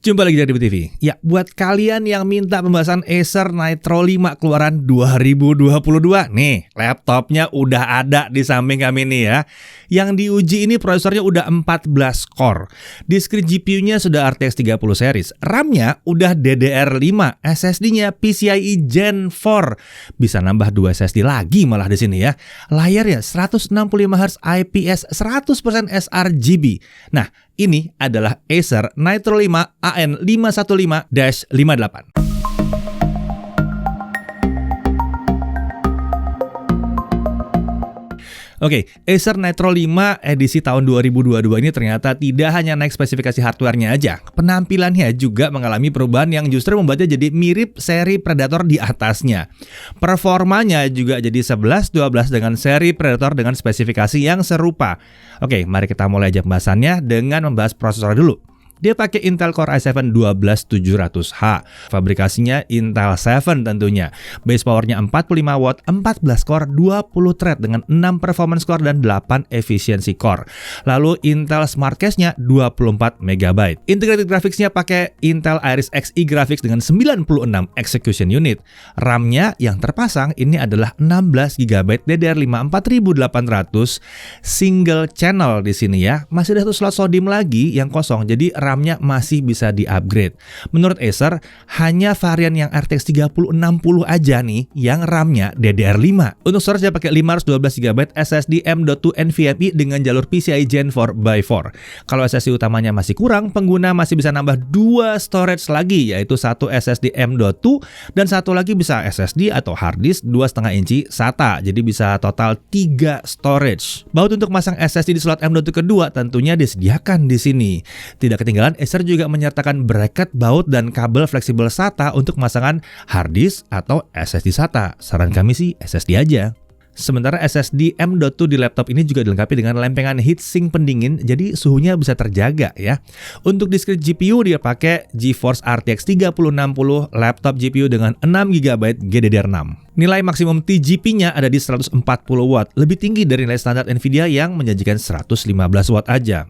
Jumpa lagi dari TV. Ya, buat kalian yang minta pembahasan Acer Nitro 5 keluaran 2022, nih, laptopnya udah ada di samping kami nih ya. Yang diuji ini prosesornya udah 14 core. Discrete GPU-nya sudah RTX 30 series. RAM-nya udah DDR5, SSD-nya PCIe Gen 4. Bisa nambah 2 SSD lagi malah di sini ya. Layarnya 165 Hz IPS 100% sRGB. Nah, ini adalah Acer Nitro 5 AN515-58. Oke, Acer Nitro 5 edisi tahun 2022 ini ternyata tidak hanya naik spesifikasi hardware-nya aja. Penampilannya juga mengalami perubahan yang justru membuatnya jadi mirip seri Predator di atasnya. Performanya juga jadi 11-12 dengan seri Predator dengan spesifikasi yang serupa. Oke, mari kita mulai aja pembahasannya dengan membahas prosesor dulu. Dia pakai Intel Core i7 12700H. Fabrikasinya Intel 7 tentunya. Base powernya 45 watt, 14 core, 20 thread dengan 6 performance core dan 8 efficiency core. Lalu Intel Smart Cache-nya 24 MB. Integrated graphics-nya pakai Intel Iris Xe graphics dengan 96 execution unit. RAM-nya yang terpasang ini adalah 16 GB DDR5 4800 single channel di sini ya. Masih ada satu slot SODIMM lagi yang kosong. Jadi RAM-nya masih bisa di-upgrade. Menurut Acer, hanya varian yang RTX 3060 aja nih yang RAM-nya DDR5. Untuk storage dia pakai 512 GB SSD M.2 NVMe dengan jalur PCIe Gen 4x4. Kalau SSD utamanya masih kurang, pengguna masih bisa nambah 2 storage lagi, yaitu satu SSD M.2 dan satu lagi bisa SSD atau hard disk 2,5 inci SATA. Jadi bisa total 3 storage. Baut untuk masang SSD di slot M.2 kedua tentunya disediakan di sini. Tidak ketinggalan, Acer juga menyertakan bracket baut dan kabel fleksibel SATA untuk pemasangan hard disk atau SSD SATA. Saran kami sih SSD aja. Sementara SSD M.2 di laptop ini juga dilengkapi dengan lempengan heatsink pendingin, jadi suhunya bisa terjaga ya. Untuk discrete GPU dia pakai GeForce RTX 3060 laptop GPU dengan 6 GB GDDR6. Nilai maksimum TGP-nya ada di 140 watt, lebih tinggi dari nilai standar Nvidia yang menjanjikan 115 watt aja.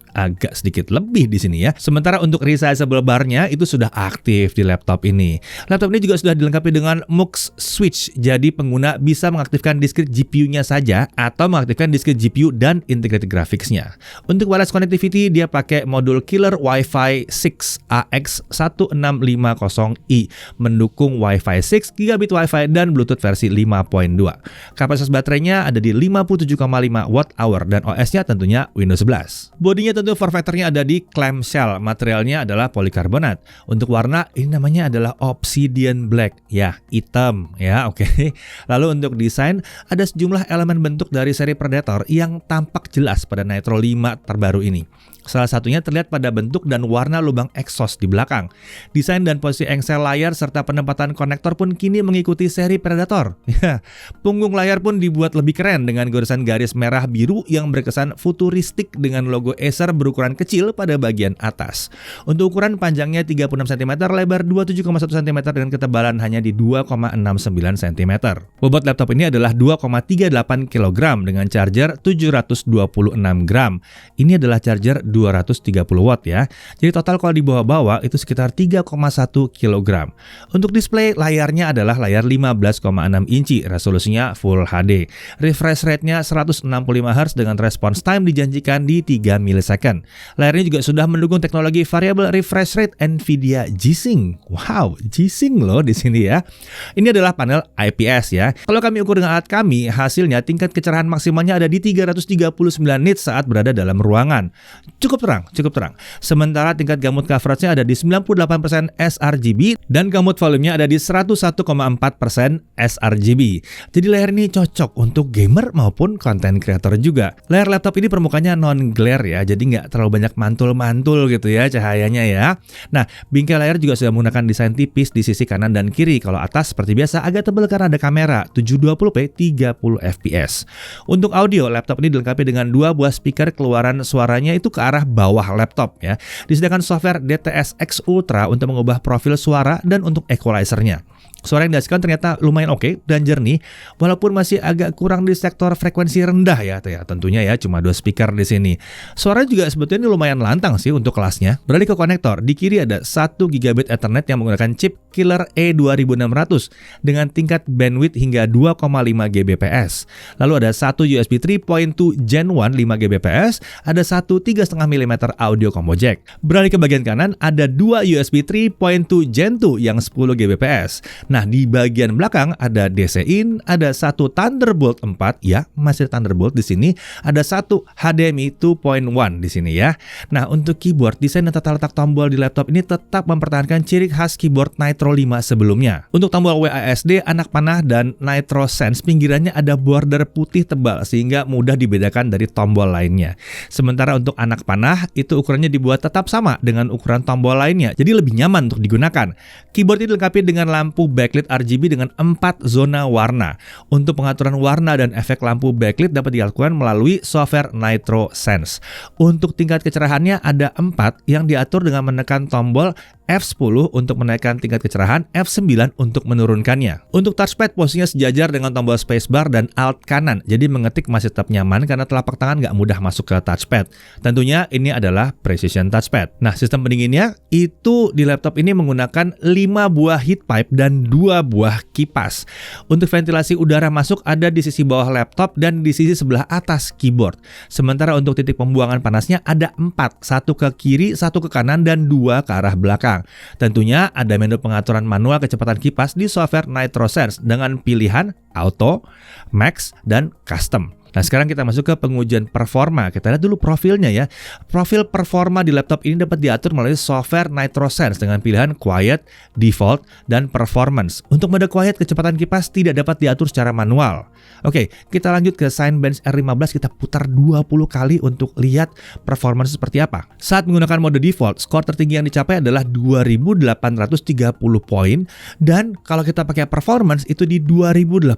Agak sedikit lebih di sini ya. Sementara untuk resizable bar-nya itu sudah aktif di laptop ini. Laptop ini juga sudah dilengkapi dengan MUX switch. Jadi pengguna bisa mengaktifkan discrete GPU-nya saja atau mengaktifkan discrete GPU dan integrated graphics-nya. Untuk wireless connectivity dia pakai modul Killer Wi-Fi 6 AX1650i, mendukung Wi-Fi 6, gigabit Wi-Fi dan Bluetooth versi 5.2. Kapasitas baterainya ada di 57,5 Wh dan OS-nya tentunya Windows 11. Bodinya tentu form factor-nya ada di clamshell, materialnya adalah polikarbonat. Untuk warna ini namanya adalah obsidian black, ya hitam ya, oke. Lalu untuk desain ada sejumlah elemen bentuk dari seri Predator yang tampak jelas pada Nitro 5 terbaru ini. Salah satunya terlihat pada bentuk dan warna lubang exhaust di belakang. Desain dan posisi engsel layar serta penempatan konektor pun kini mengikuti seri Predator. Punggung layar pun dibuat lebih keren dengan goresan garis merah biru yang berkesan futuristik dengan logo Acer berukuran kecil pada bagian atas. Untuk ukuran panjangnya 36 cm, lebar 27,1 cm dengan ketebalan hanya di 2,69 cm. Bobot laptop ini adalah 2,38 kg dengan charger 726 gram. Ini adalah charger 230 watt ya. Jadi total kalau dibawa-bawa itu sekitar 3,1 kg. Untuk display layarnya adalah layar 15,6 inci, resolusinya Full HD. Refresh rate-nya 165 Hz dengan response time dijanjikan di 3 millisecond. Layarnya juga sudah mendukung teknologi variable refresh rate Nvidia G-Sync. Wow, G-Sync loh di sini ya. Ini adalah panel IPS ya. Kalau kami ukur dengan alat kami, hasilnya tingkat kecerahan maksimalnya ada di 339 nits saat berada dalam ruangan. Cukup terang. Sementara tingkat gamut coverage-nya ada di 98% sRGB dan gamut volumenya ada di 101,4% sRGB. Jadi layar ini cocok untuk gamer maupun content creator juga. Layar laptop ini permukaannya non-glare ya, jadi nggak terlalu banyak mantul-mantul gitu ya cahayanya ya. Nah, bingkai layar juga sudah menggunakan desain tipis di sisi kanan dan kiri. Kalau atas seperti biasa agak tebal karena ada kamera 720p 30 fps. Untuk audio, laptop ini dilengkapi dengan 2 buah speaker, keluaran suaranya itu ke arah bawah laptop ya. Disediakan software DTS-X Ultra untuk mengubah profil suara dan untuk equalizer-nya. Suara yang dihasilkan ternyata lumayan oke dan jernih, walaupun masih agak kurang di sektor frekuensi rendah ya tentunya ya, cuma 2 speaker di sini. Suara juga sebetulnya lumayan lantang sih untuk kelasnya. Beralih ke konektor, di kiri ada 1 GB Ethernet yang menggunakan chip Killer E2600 dengan tingkat bandwidth hingga 2,5 Gbps. Lalu ada 1 USB 3.2 Gen 1 5 Gbps, ada 1 3,5 mm audio combo jack. Beralih ke bagian kanan, ada 2 USB 3.2 Gen 2 yang 10 Gbps. Nah, di bagian belakang ada DC in, ada 1 Thunderbolt 4 ya, masih Thunderbolt di sini, ada 1 HDMI 2.1 di sini ya. Nah, untuk keyboard, desain dan tata letak tombol di laptop ini tetap mempertahankan ciri khas keyboard Nitro 5 sebelumnya. Untuk tombol WASD, anak panah dan Nitro Sense pinggirannya ada border putih tebal sehingga mudah dibedakan dari tombol lainnya. Sementara untuk anak panah itu ukurannya dibuat tetap sama dengan ukuran tombol lainnya, jadi lebih nyaman untuk digunakan. Keyboard ini dilengkapi dengan lampu backlit RGB dengan 4 zona warna. Untuk pengaturan warna dan efek lampu backlit dapat dilakukan melalui software Nitro Sense. Untuk tingkat kecerahannya ada 4 yang diatur dengan menekan tombol F10 untuk menaikkan tingkat kecerahan, F9 untuk menurunkannya. Untuk touchpad posisinya sejajar dengan tombol spacebar dan alt kanan, jadi mengetik masih tetap nyaman karena telapak tangan nggak mudah masuk ke touchpad. Tentunya ini adalah precision touchpad. Nah, sistem pendinginnya itu di laptop ini menggunakan 5 buah heat pipe dan 2 buah kipas. Untuk ventilasi udara masuk ada di sisi bawah laptop dan di sisi sebelah atas keyboard. Sementara untuk titik pembuangan panasnya ada 4, 1 ke kiri, 1 ke kanan, dan 2 ke arah belakang. Tentunya ada menu pengaturan manual kecepatan kipas di software Nitro Sense dengan pilihan Auto, Max, dan Custom. Nah, sekarang kita masuk ke pengujian performa. Kita lihat dulu profilnya ya. Profil performa di laptop ini dapat diatur melalui software Nitro Sense dengan pilihan Quiet, Default, dan Performance. Untuk mode Quiet, kecepatan kipas tidak dapat diatur secara manual. Oke, kita lanjut ke Cinebench R15. Kita putar 20 kali untuk lihat performance seperti apa. Saat menggunakan mode Default, skor tertinggi yang dicapai adalah 2830 poin. Dan kalau kita pakai Performance, itu di 2880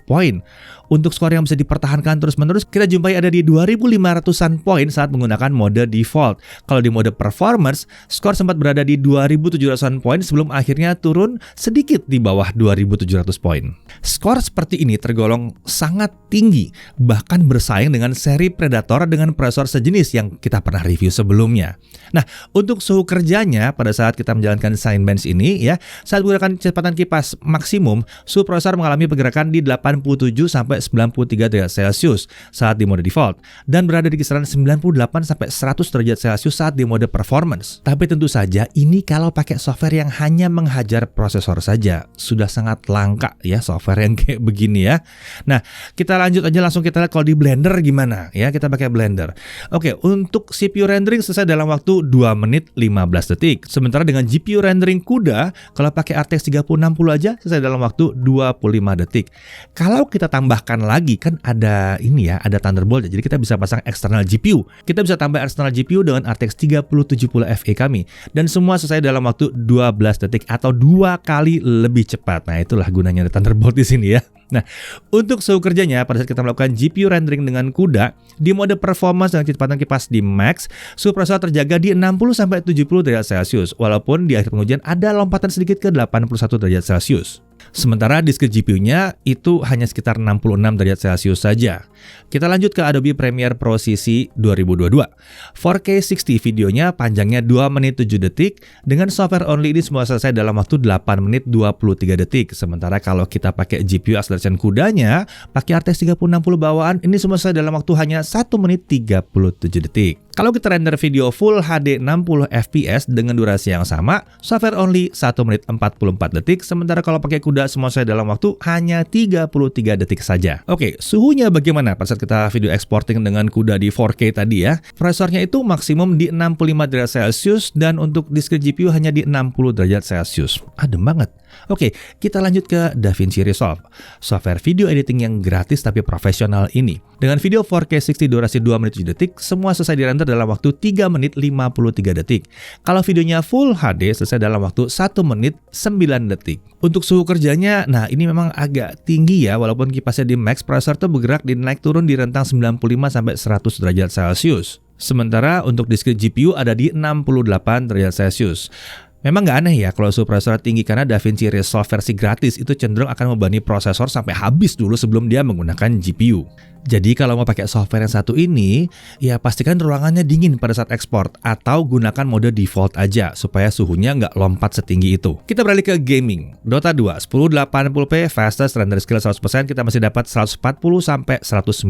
poin. Untuk skor yang bisa dipertahankan terus-menerus kita jumpai ada di 2500-an poin saat menggunakan mode default. Kalau di mode performance, skor sempat berada di 2700-an poin sebelum akhirnya turun sedikit di bawah 2700 poin. Skor seperti ini tergolong sangat tinggi, bahkan bersaing dengan seri Predator dengan prosesor sejenis yang kita pernah review sebelumnya. Nah, untuk suhu kerjanya pada saat kita menjalankan Cinebench ini ya, saat menggunakan kecepatan kipas maksimum, suhu prosesor mengalami pergerakan di 87 sampai 93 derajat Celcius saat di mode default dan berada di kisaran 98 sampai 100 derajat Celcius saat di mode performance. Tapi tentu saja ini kalau pakai software yang hanya menghajar prosesor saja. Sudah sangat langka ya software yang kayak begini ya. Nah, kita lanjut aja langsung kita lihat kalau di Blender gimana ya. Kita pakai Blender. Oke, untuk CPU rendering selesai dalam waktu 2 menit 15 detik. Sementara dengan GPU rendering CUDA kalau pakai RTX 3060 aja selesai dalam waktu 25 detik. Kalau kita tambahkan lagi kan ada ini ya, ada Thunderbolt. Jadi kita bisa pasang eksternal GPU. Kita bisa tambah eksternal GPU dengan RTX 3070 Fe kami dan semua selesai dalam waktu 12 detik atau 2 kali lebih cepat. Nah, itulah gunanya ada Thunderbolt di sini ya. Nah, untuk suhu kerjanya pada saat kita melakukan GPU rendering dengan CUDA di mode performance dengan kecepatan kipas di max, suhu prosesor terjaga di 60 sampai 70 derajat Celcius walaupun di akhir pengujian ada lompatan sedikit ke 81 derajat Celcius. Sementara disk GPU-nya itu hanya sekitar 66 derajat Celcius saja. Kita lanjut ke Adobe Premiere Pro CC 2022. 4K 60 videonya panjangnya 2 menit 7 detik. Dengan software only ini semua selesai dalam waktu 8 menit 23 detik. Sementara kalau kita pakai GPU acceleration CUDA-nya, pakai RTX 3060 bawaan, ini semua selesai dalam waktu hanya 1 menit 37 detik. Kalau kita render video Full HD 60 fps dengan durasi yang sama, software only 1 menit 44 detik, sementara kalau pakai CUDA semua selesai dalam waktu hanya 33 detik saja. Oke, suhunya bagaimana pada saat kita video exporting dengan CUDA di 4K tadi ya? Prosesornya itu maksimum di 65 derajat Celcius dan untuk disk GPU hanya di 60 derajat Celcius. Adem banget. Oke, kita lanjut ke DaVinci Resolve, software video editing yang gratis tapi profesional ini. Dengan video 4K 60 durasi 2 menit 7 detik, semua selesai dirender dalam waktu 3 menit 53 detik. Kalau videonya Full HD selesai dalam waktu 1 menit 9 detik. Untuk suhu kerjanya, nah ini memang agak tinggi ya, walaupun kipasnya di max, prosesor tuh bergerak di naik turun di rentang 95 sampai 100 derajat Celcius. Sementara untuk diskret GPU ada di 68 derajat Celcius. Memang nggak aneh ya kalau suhu prosesor tinggi karena DaVinci Resolve versi gratis itu cenderung akan membebani prosesor sampai habis dulu sebelum dia menggunakan GPU. Jadi kalau mau pakai software yang satu ini, ya pastikan ruangannya dingin pada saat ekspor atau gunakan mode default aja supaya suhunya nggak lompat setinggi itu. Kita beralih ke gaming. Dota 2 1080p fastest render skill 100%, kita masih dapat 140 sampai 190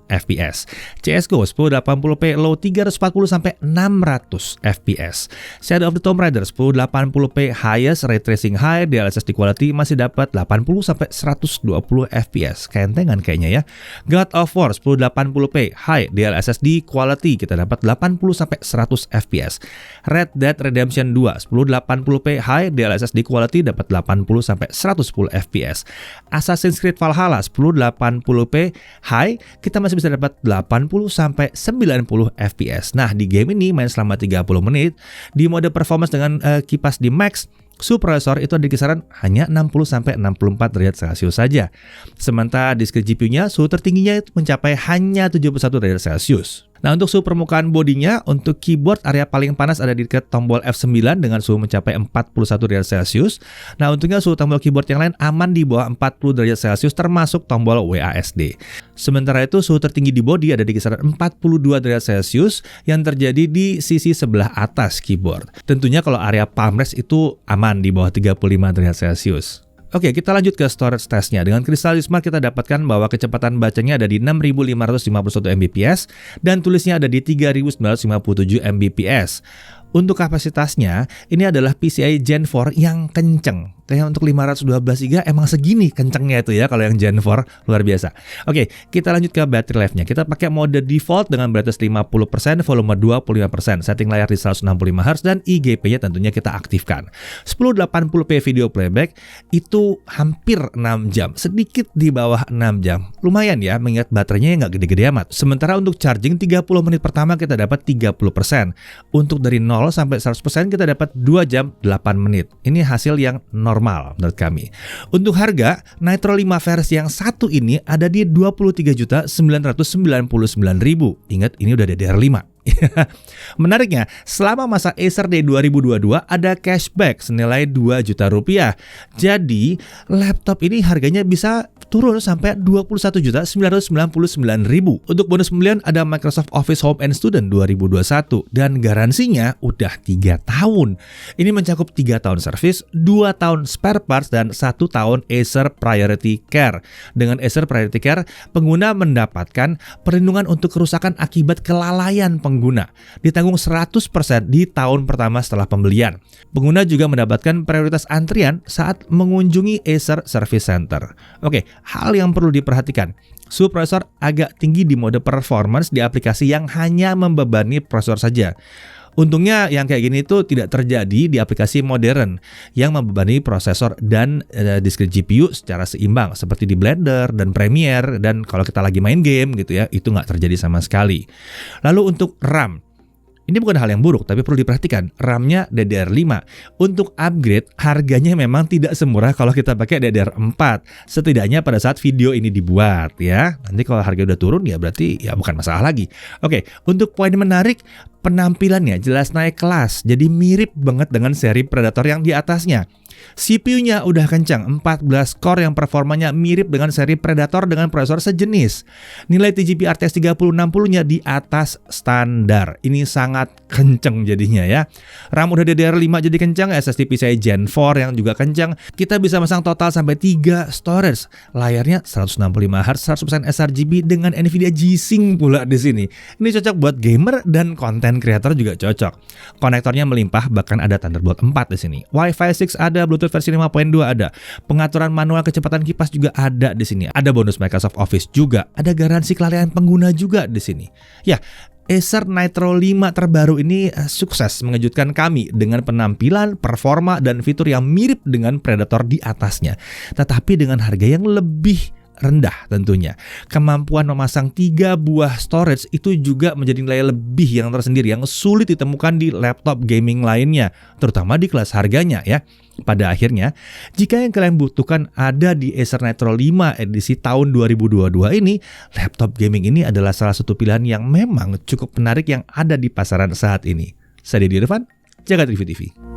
fps. CS:GO 1080p low 340 sampai 600 fps. Shadow of the Tomb Raider 1080p highest ray tracing high DLSS di quality masih dapat 80 sampai 120 fps. Kentengan kayaknya ya. God of War 1080p high DLSS di quality kita dapat 80 sampai 100 fps. Red Dead Redemption 2 1080p high DLSS di quality dapat 80 sampai 110 fps. Assassin's Creed Valhalla 1080p high kita masih bisa dapat 80 sampai 90 fps. Nah, di game ini main selama 30 menit di mode performance dengan kipas di max, suhu prosesor itu ada di kisaran hanya 60 sampai 64 derajat Celcius saja. Sementara diskret GPU-nya suhu tertingginya itu mencapai hanya 71 derajat Celcius. Nah, untuk suhu permukaan bodinya, untuk keyboard area paling panas ada di dekat tombol F9 dengan suhu mencapai 41 derajat Celcius. Nah, untungnya suhu tombol keyboard yang lain aman di bawah 40 derajat Celcius termasuk tombol WASD. Sementara itu suhu tertinggi di bodi ada di kisaran 42 derajat Celcius yang terjadi di sisi sebelah atas keyboard. Tentunya kalau area palm rest itu aman di bawah 35 derajat Celcius. Oke, kita lanjut ke storage testnya. Dengan Crystal Smart kita dapatkan bahwa kecepatan bacanya ada di 6551 Mbps dan tulisnya ada di 3957 Mbps. Untuk kapasitasnya, ini adalah PCIe Gen 4 yang kenceng. Kayak untuk 512 GB emang segini kencengnya itu ya kalau yang Gen 4, luar biasa. Oke, kita lanjut ke battery life-nya. Kita pakai mode default dengan brightness 50%, volume 25%, setting layar di 165Hz dan IGP-nya tentunya kita aktifkan. 1080p video playback itu hampir 6 jam, sedikit di bawah 6 jam. Lumayan ya, mengingat baterainya nggak gede-gede amat. Sementara untuk charging 30 menit pertama kita dapat 30%. Untuk dari 0 sampai 100% kita dapat 2 jam 8 menit. Ini hasil yang normal menurut kami. Untuk harga, Nitro 5 versi yang satu ini ada di 23.999.000. Ingat, ini udah DDR5. Menariknya, selama masa Acer Day 2022 ada cashback senilai 2 juta rupiah. Jadi, laptop ini harganya bisa turun sampai 21.999.000. Untuk bonus pembelian ada Microsoft Office Home and Student 2021 dan garansinya udah 3 tahun. Ini mencakup 3 tahun servis, 2 tahun spare parts dan 1 tahun Acer Priority Care. Dengan Acer Priority Care, pengguna mendapatkan perlindungan untuk kerusakan akibat kelalaian pengguna, ditanggung 100% di tahun pertama setelah pembelian. Pengguna juga mendapatkan prioritas antrian saat mengunjungi Acer Service Center. Oke, hal yang perlu diperhatikan, suhu prosesor agak tinggi di mode performance di aplikasi yang hanya membebani prosesor saja. Untungnya yang kayak gini itu tidak terjadi di aplikasi modern yang membebani prosesor dan diskret GPU secara seimbang seperti di Blender dan Premiere, dan kalau kita lagi main game gitu ya, itu nggak terjadi sama sekali. Lalu untuk RAM, ini bukan hal yang buruk, tapi perlu diperhatikan, RAM-nya DDR5. Untuk upgrade, harganya memang tidak semurah kalau kita pakai DDR4. Setidaknya pada saat video ini dibuat ya. Nanti kalau harga udah turun ya berarti ya bukan masalah lagi. Oke, untuk poin menarik, penampilannya jelas naik kelas. Jadi mirip banget dengan seri Predator yang di atasnya. CPU-nya udah kencang, 14 core yang performanya mirip dengan seri Predator dengan prosesor sejenis. Nilai TGP RTX 3060-nya di atas standar. Ini sangat kenceng jadinya ya. RAM udah DDR5 jadi kencang, SSD PCIe Gen 4 yang juga kencang. Kita bisa masang total sampai 3 storage. Layarnya 165Hz, 100% sRGB dengan Nvidia G-Sync pula di sini. Ini cocok buat gamer dan konten creator juga cocok. Konektornya melimpah, bahkan ada Thunderbolt 4 di sini. Wi-Fi 6 ada, Bluetooth versi 5.2 ada. Pengaturan manual kecepatan kipas juga ada di sini. Ada bonus Microsoft Office juga. Ada garansi kelalaian pengguna juga di sini. Ya, Acer Nitro 5 terbaru ini sukses mengejutkan kami dengan penampilan, performa, dan fitur yang mirip dengan Predator di atasnya. Tetapi dengan harga yang lebih rendah tentunya. Kemampuan memasang 3 buah storage itu juga menjadi nilai lebih yang tersendiri yang sulit ditemukan di laptop gaming lainnya, terutama di kelas harganya ya. Pada akhirnya, jika yang kalian butuhkan ada di Acer Nitro 5 edisi tahun 2022 ini, laptop gaming ini adalah salah satu pilihan yang memang cukup menarik yang ada di pasaran saat ini. Saya Deddy Irfan, Jagat Review TV.